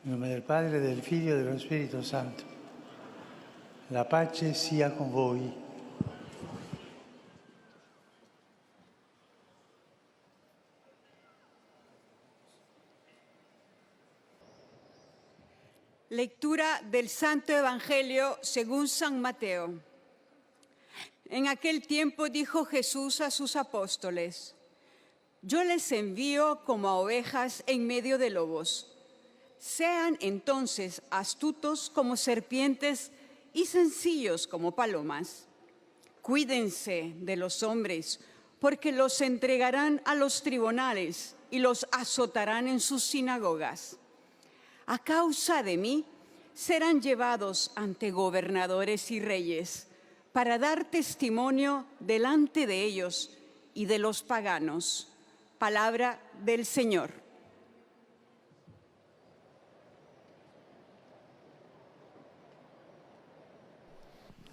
In nome del Padre, del Figlio e dello Spirito Santo. La pace sia con voi. Lectura del Santo Evangelio según San Mateo. En aquel tiempo dijo Jesús a sus apóstoles: Yo les envío como a ovejas en medio de lobos. Sean entonces astutos como serpientes y sencillos como palomas. Cuídense de los hombres, porque los entregarán a los tribunales y los azotarán en sus sinagogas. A causa de mí, serán llevados ante gobernadores y reyes para dar testimonio delante de ellos y de los paganos. Palabra del Señor.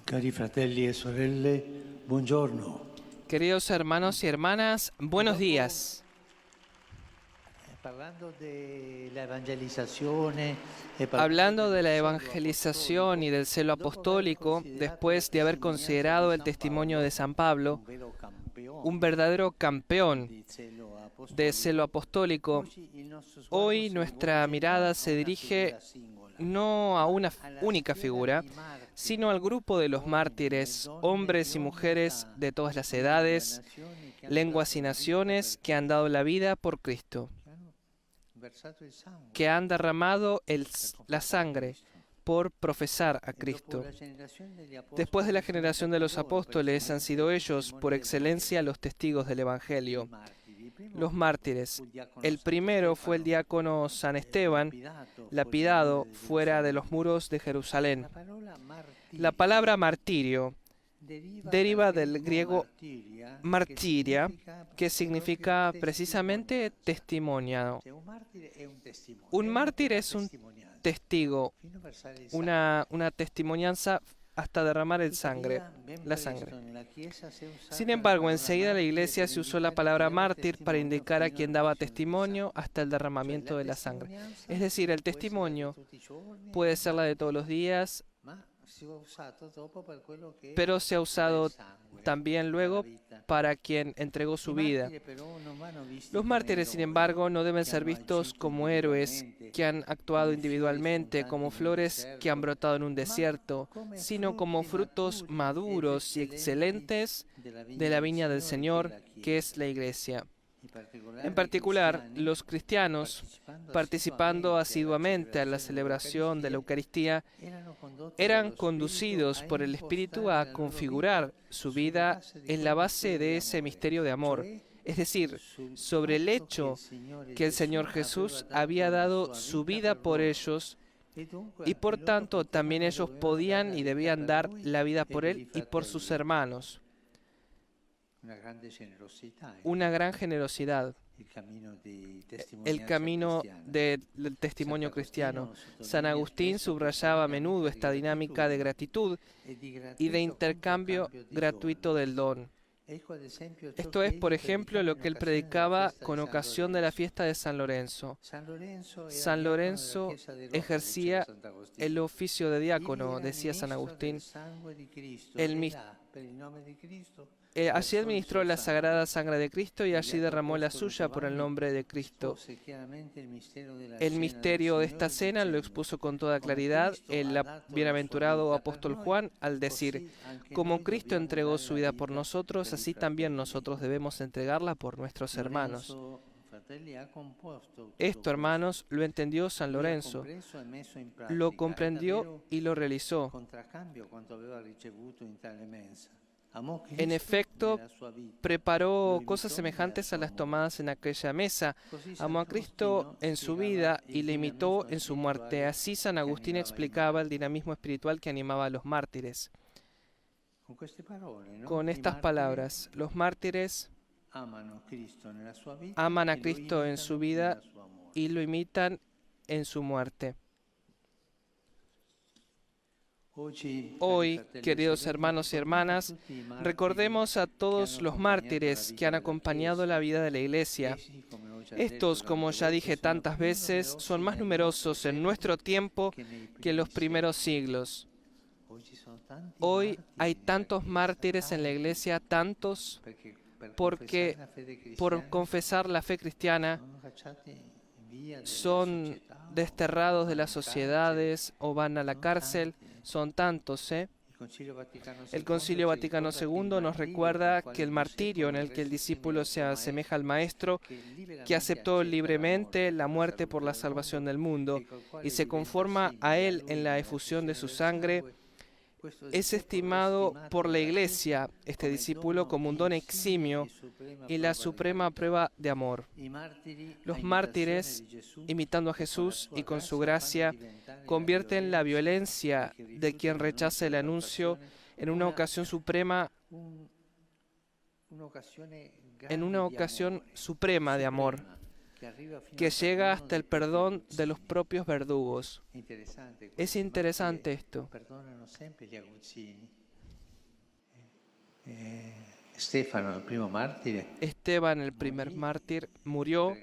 Cari fratelli e sorelle, buongiorno. Queridos hermanos y hermanas, buenos días. Hablando de la evangelización y del celo apostólico, después de haber considerado el testimonio de San Pablo, un verdadero campeón de celo apostólico, hoy nuestra mirada se dirige no a una única figura, sino al grupo de los mártires, hombres y mujeres de todas las edades, lenguas y naciones que han dado la vida por Cristo, que han derramado la sangre por profesar a Cristo. Después de la generación de los apóstoles, han sido ellos, por excelencia, los testigos del Evangelio, los mártires. El primero fue el diácono San Esteban, lapidado fuera de los muros de Jerusalén. La palabra martirio deriva del griego martiria, que significa precisamente testimoniado. Un mártir es un testigo, una testimonianza hasta derramar la sangre. Sin embargo, enseguida la Iglesia se usó la palabra mártir para indicar a quien daba testimonio hasta el derramamiento de la sangre. Es decir, el testimonio puede ser la de todos los días, pero se ha usado también luego para quien entregó su vida. Los mártires, sin embargo, no deben ser vistos como héroes que han actuado individualmente, como flores que han brotado en un desierto, sino como frutos maduros y excelentes de la viña del Señor, que es la Iglesia. En particular, los cristianos, participando asiduamente a la celebración de la Eucaristía, eran conducidos por el Espíritu a configurar su vida en la base de ese misterio de amor, es decir, sobre el hecho que el Señor Jesús había dado su vida por ellos y por tanto también ellos podían y debían dar la vida por Él y por sus hermanos. Una gran generosidad, el camino del testimonio cristiano. San Agustín subrayaba a menudo esta dinámica de gratitud y de intercambio gratuito del don. Esto es, por ejemplo, lo que él predicaba con ocasión de la fiesta de San Lorenzo. San Lorenzo ejercía el oficio de diácono, decía San Agustín. Allí administró la sagrada sangre de Cristo y allí derramó la suya por el nombre de Cristo. El misterio de esta cena lo expuso con toda claridad el bienaventurado apóstol Juan al decir: como Cristo entregó su vida por nosotros, así también nosotros debemos entregarla por nuestros hermanos. Esto, hermanos, lo entendió San Lorenzo, lo comprendió y lo realizó. En efecto, preparó cosas semejantes a las tomadas en aquella mesa. Amó a Cristo en su vida y le imitó en su muerte. Así San Agustín explicaba el dinamismo espiritual que animaba a los mártires. Con estas palabras, los mártires aman a Cristo en su vida y lo imitan en su muerte. Hoy, queridos hermanos y hermanas, recordemos a todos los mártires que han acompañado la vida de la Iglesia. Estos, como ya dije tantas veces, son más numerosos en nuestro tiempo que en los primeros siglos. Hoy hay tantos mártires en la Iglesia, tantos, porque por confesar la fe cristiana son desterrados de las sociedades o van a la cárcel. Son tantos, ¿eh? El Concilio Vaticano II nos recuerda que el martirio en el que el discípulo se asemeja al Maestro, que aceptó libremente la muerte por la salvación del mundo y se conforma a él en la efusión de su sangre, es estimado por la Iglesia, este discípulo, como un don eximio y la suprema prueba de amor. Los mártires, imitando a Jesús y con su gracia, convierten la violencia de quien rechaza el anuncio en una ocasión suprema, de amor, que llega hasta el perdón de los propios verdugos. Es interesante esto. Esteban, el primer mártir, murió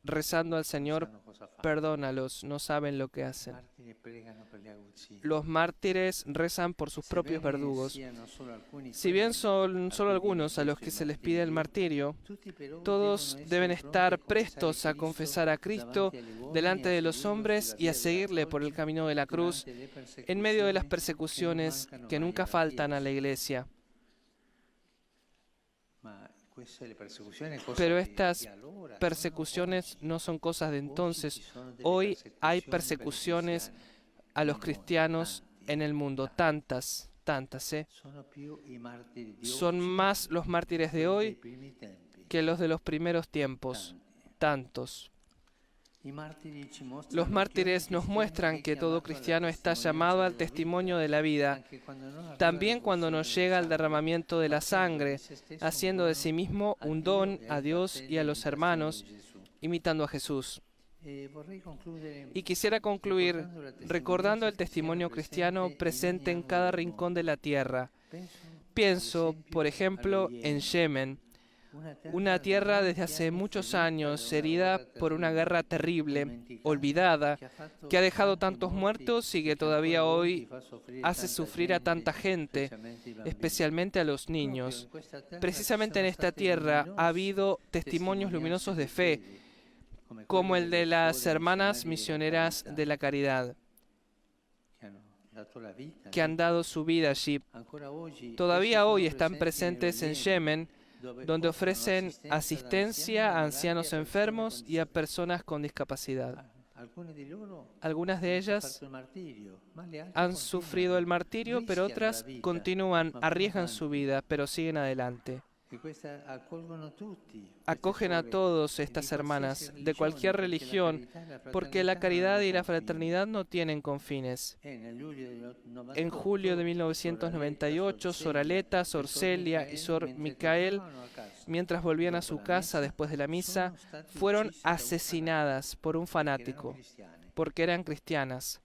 rezando al Señor: perdónalos, no saben lo que hacen. Los mártires rezan por sus propios verdugos. Si bien son solo algunos a los que se les pide el martirio, todos deben estar prestos a confesar a Cristo delante de los hombres y a seguirle por el camino de la cruz en medio de las persecuciones que nunca faltan a la Iglesia. Pero estas persecuciones no son cosas de entonces. Hoy hay persecuciones a los cristianos en el mundo, tantas, ¿eh? Son más los mártires de hoy que los de los primeros tiempos, tantos. Los mártires nos muestran que todo cristiano está llamado al testimonio de la vida, también cuando nos llega el derramamiento de la sangre, haciendo de sí mismo un don a Dios y a los hermanos, imitando a Jesús. Y quisiera concluir recordando el testimonio cristiano presente en cada rincón de la tierra. Pienso, por ejemplo, en Yemen, una tierra desde hace muchos años herida por una guerra terrible, olvidada, que ha dejado tantos muertos y que todavía hoy hace sufrir a tanta gente, especialmente a los niños. Precisamente en esta tierra ha habido testimonios luminosos de fe, como el de las hermanas misioneras de la caridad, que han dado su vida allí. Todavía hoy están presentes en Yemen, donde ofrecen asistencia a ancianos enfermos y a personas con discapacidad. Algunas de ellas han sufrido el martirio, pero otras continúan, arriesgan su vida, pero siguen adelante. Acogen a todos estas hermanas, de cualquier religión, porque la caridad y la fraternidad no tienen confines. En julio de 1998, Sor Aleta, Sor Celia y Sor Micael, mientras volvían a su casa después de la misa, fueron asesinadas por un fanático, porque eran cristianas.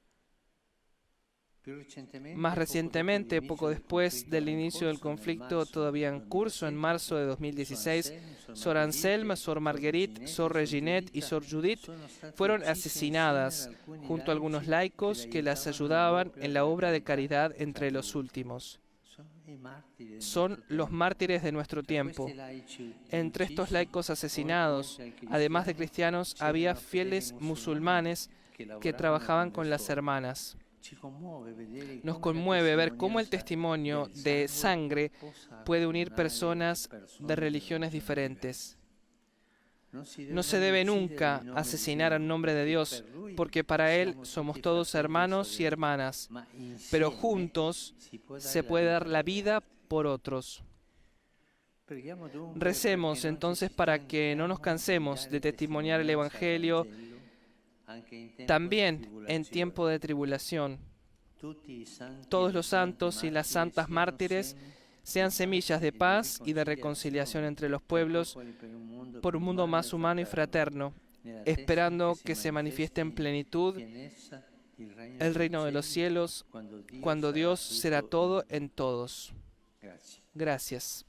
Más recientemente, poco después del inicio del conflicto todavía en curso, en marzo de 2016, Sor Anselme, Sor Marguerite, Sor Reginette y Sor Judith fueron asesinadas junto a algunos laicos que las ayudaban en la obra de caridad entre los últimos. Son los mártires de nuestro tiempo. Entre estos laicos asesinados, además de cristianos, había fieles musulmanes que trabajaban con las hermanas. Nos conmueve ver cómo el testimonio de sangre puede unir personas de religiones diferentes. No se debe nunca asesinar en nombre de Dios, porque para Él somos todos hermanos y hermanas, pero juntos se puede dar la vida por otros. Recemos entonces para que no nos cansemos de testimoniar el Evangelio también en tiempo de tribulación. Todos los santos y las santas mártires sean semillas de paz y de reconciliación entre los pueblos por un mundo más humano y fraterno, esperando que se manifieste en plenitud el reino de los cielos, cuando Dios será todo en todos. Gracias.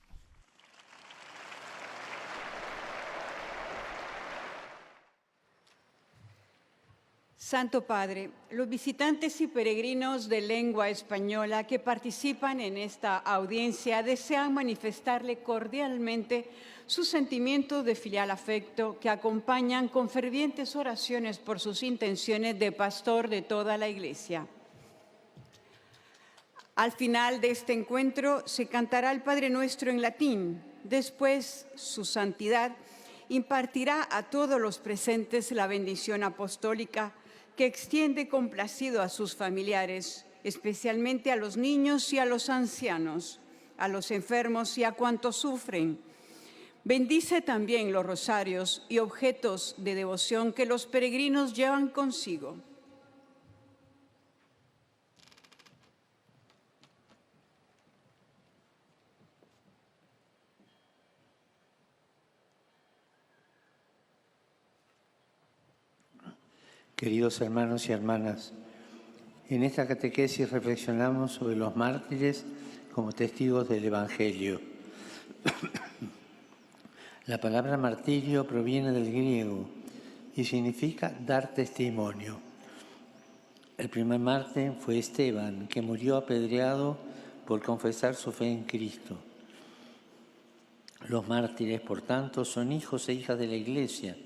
Santo Padre, los visitantes y peregrinos de lengua española que participan en esta audiencia desean manifestarle cordialmente sus sentimientos de filial afecto que acompañan con fervientes oraciones por sus intenciones de pastor de toda la Iglesia. Al final de este encuentro se cantará el Padre Nuestro en latín. Después, su santidad impartirá a todos los presentes la bendición apostólica que extiende complacido a sus familiares, especialmente a los niños y a los ancianos, a los enfermos y a cuantos sufren. Bendice también los rosarios y objetos de devoción que los peregrinos llevan consigo. Queridos hermanos y hermanas, en esta catequesis reflexionamos sobre los mártires como testigos del Evangelio. La palabra martirio proviene del griego y significa dar testimonio. El primer mártir fue Esteban, que murió apedreado por confesar su fe en Cristo. Los mártires, por tanto, son hijos e hijas de la Iglesia,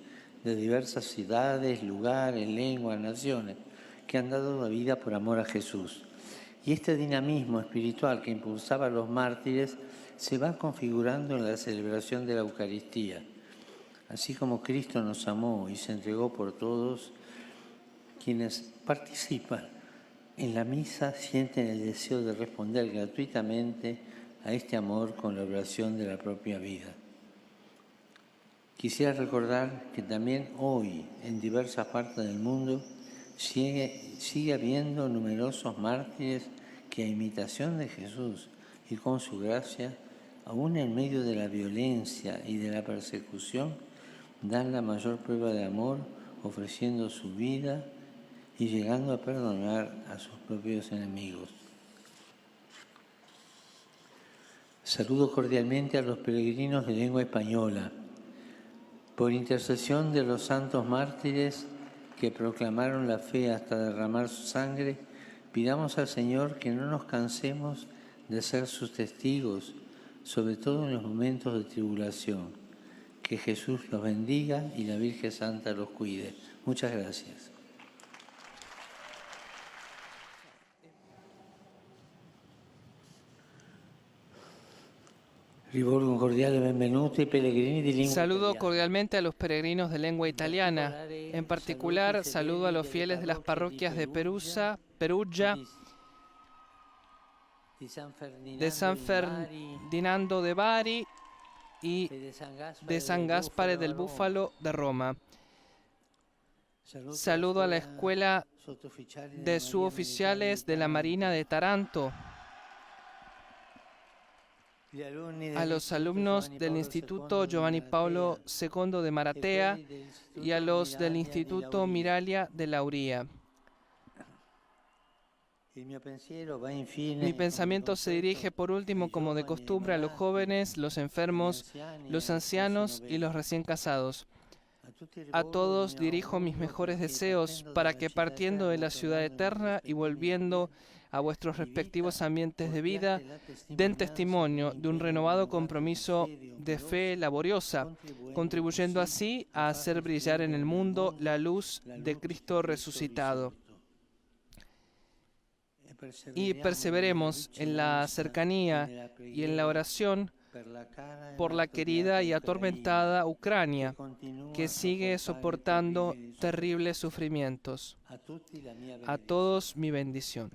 de diversas ciudades, lugares, lenguas, naciones, que han dado la vida por amor a Jesús. Y este dinamismo espiritual que impulsaba a los mártires se va configurando en la celebración de la Eucaristía. Así como Cristo nos amó y se entregó por todos, quienes participan en la misa sienten el deseo de responder gratuitamente a este amor con la oración de la propia vida. Quisiera recordar que también hoy, en diversas partes del mundo, sigue habiendo numerosos mártires que a imitación de Jesús y con su gracia, aún en medio de la violencia y de la persecución, dan la mayor prueba de amor, ofreciendo su vida y llegando a perdonar a sus propios enemigos. Saludo cordialmente a los peregrinos de lengua española. Por intercesión de los santos mártires que proclamaron la fe hasta derramar su sangre, pidamos al Señor que no nos cansemos de ser sus testigos, sobre todo en los momentos de tribulación. Que Jesús los bendiga y la Virgen Santa los cuide. Muchas gracias. Saludo cordialmente a los peregrinos de lengua italiana. En particular, saludo a los fieles de las parroquias de Perugia, de San Ferdinando de Bari y de San Gaspare del Búfalo de Roma. Saludo a la Escuela de Suboficiales de la Marina de Taranto, a los alumnos del Instituto Giovanni Paolo II de Maratea y a los del Instituto Miralia de Lauría. Mi pensamiento se dirige por último, como de costumbre, a los jóvenes, los enfermos, los ancianos y los recién casados. A todos dirijo mis mejores deseos para que, partiendo de la ciudad eterna y volviendo a vuestros respectivos ambientes de vida, den testimonio de un renovado compromiso de fe laboriosa, contribuyendo así a hacer brillar en el mundo la luz de Cristo resucitado. Y perseveremos en la cercanía y en la oración por la querida y atormentada Ucrania, que sigue soportando terribles sufrimientos. A todos mi bendición.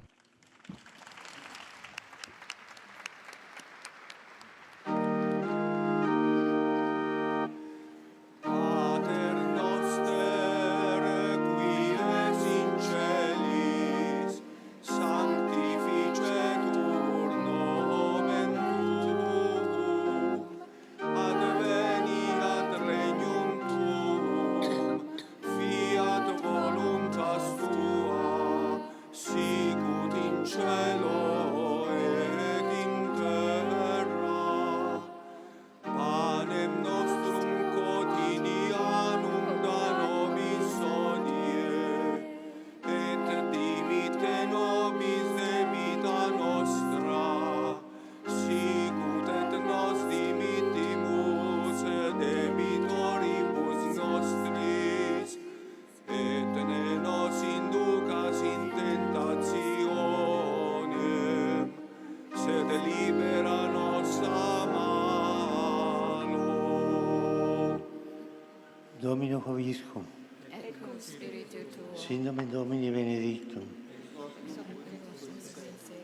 Dominus vobiscum. et cum spiritu tuo, Sin nomen Domini benedictum.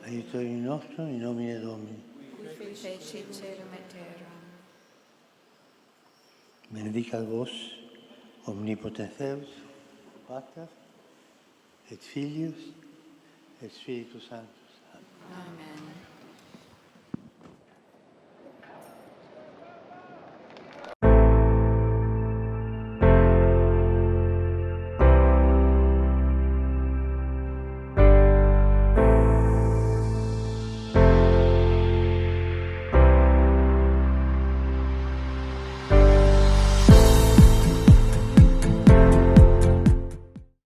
Aiutorium nostrum in nomine Domini. qui fecit caelum et terram. Benedicat vos, omnipotens Deus, Pater, et Filius, et Spiritus Sanctus. Amen.